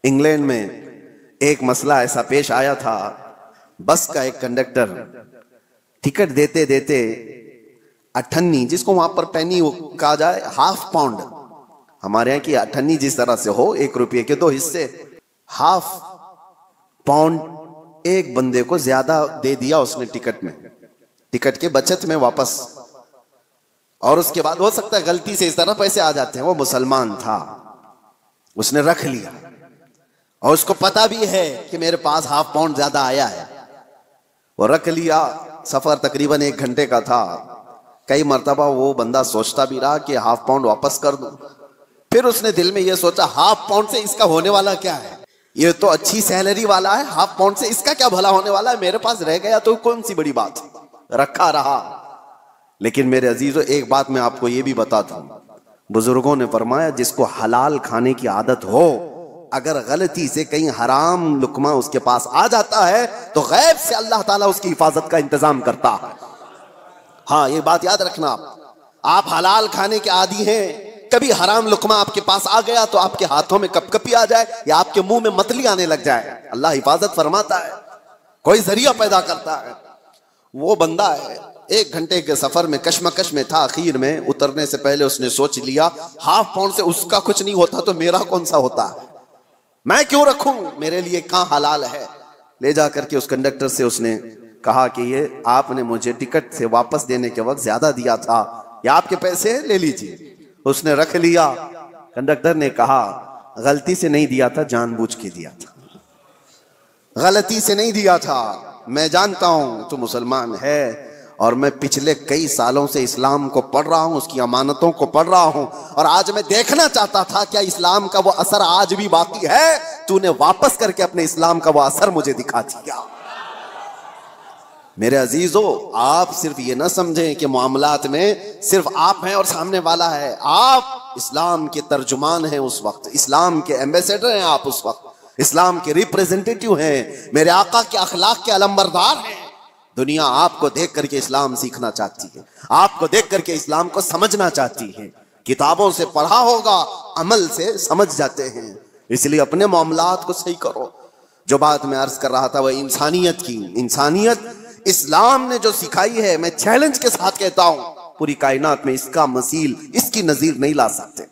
England में एक मसला ऐसा पेश आया था। बस का एक कंडक्टर टिकट देते देते अठन्नी, जिसको वहां पर पेनी कहा जाए, हाफ पाउंड, हमारे यहाँ की अठन्नी जिस तरह से हो, 1 रुपये के 2 हिस्से, हाफ पाउंड एक बंदे को ज्यादा दे दिया उसने टिकट में, टिकट के बचत में वापस। और उसके बाद हो सकता है गलती से इस तरह पैसे आ जाते हैं। वो मुसलमान था, उसने रख लिया और उसको पता भी है कि मेरे पास हाफ पाउंड ज्यादा आया है। वो रख लिया। सफर तकरीबन 1 घंटे का था। कई मर्तबा वो बंदा सोचता भी रहा कि हाफ पाउंड वापस कर दूं। फिर उसने दिल में ये सोचा, हाफ पाउंड से इसका होने वाला क्या है, ये तो अच्छी सैलरी वाला है, हाफ पाउंड से इसका क्या भला होने वाला है, मेरे पास रह गया तो कौन सी बड़ी बात। रखा रहा। लेकिन मेरे अजीजों, एक बात मैं आपको ये भी बताता हूं, बुजुर्गों ने फरमाया जिसको हलाल खाने की आदत हो, अगर गलती से कहीं हराम लुकमा उसके पास आ जाता है तो गैब से अल्लाह ताला उसकी हिफाजत का इंतजाम करता है। हाँ, ये बात याद रखना। आप हलाल खाने के आदी हैं, कभी हराम लुकमा आपके पास आ गया तो आपके हाथों में कपकपी आ जाए या आपके मुंह में मतली आने लग जाए, अल्लाह हिफाजत फरमाता है, कोई जरिया पैदा करता है। वो बंदा है 1 घंटे के सफर में कश्मकश में था। आखिर में उतरने से पहले उसने सोच लिया, हाफ पाउंड से उसका कुछ नहीं होता तो मेरा कौन सा होता है, मैं क्यों रखूं, मेरे लिए कहां हलाल है। ले जाकर के उस कंडक्टर से उसने कहा कि ये आपने मुझे टिकट से वापस देने के वक्त ज्यादा दिया था, या आपके पैसे ले लीजिए। उसने रख लिया। कंडक्टर ने कहा, गलती से नहीं दिया था, जानबूझ के दिया था, गलती से नहीं दिया था, मैं जानता हूं तू मुसलमान है और मैं पिछले कई सालों से इस्लाम को पढ़ रहा हूं, उसकी अमानतों को पढ़ रहा हूं, और आज मैं देखना चाहता था क्या इस्लाम का वो असर आज भी बाकी है। तूने वापस करके अपने इस्लाम का वो असर मुझे दिखा दिया। मेरे अजीजों, आप सिर्फ ये ना समझें कि मामलात में सिर्फ आप हैं और सामने वाला है। आप इस्लाम के तर्जुमान हैं उस वक्त, इस्लाम के एम्बेसडर हैं आप उस वक्त, इस्लाम के रिप्रेजेंटेटिव हैं, मेरे आका के अखलाक के अलंबरदार हैं। दुनिया आपको देख करके इस्लाम सीखना चाहती है, आपको देख करके इस्लाम को समझना चाहती है। किताबों से पढ़ा होगा, अमल से समझ जाते हैं। इसलिए अपने मामलात को सही करो। जो बात मैं अर्ज कर रहा था वह इंसानियत की। इंसानियत इस्लाम ने जो सिखाई है, मैं चैलेंज के साथ कहता हूं, पूरी कायनात में इसका मसील, इसकी नजीर नहीं ला सकते।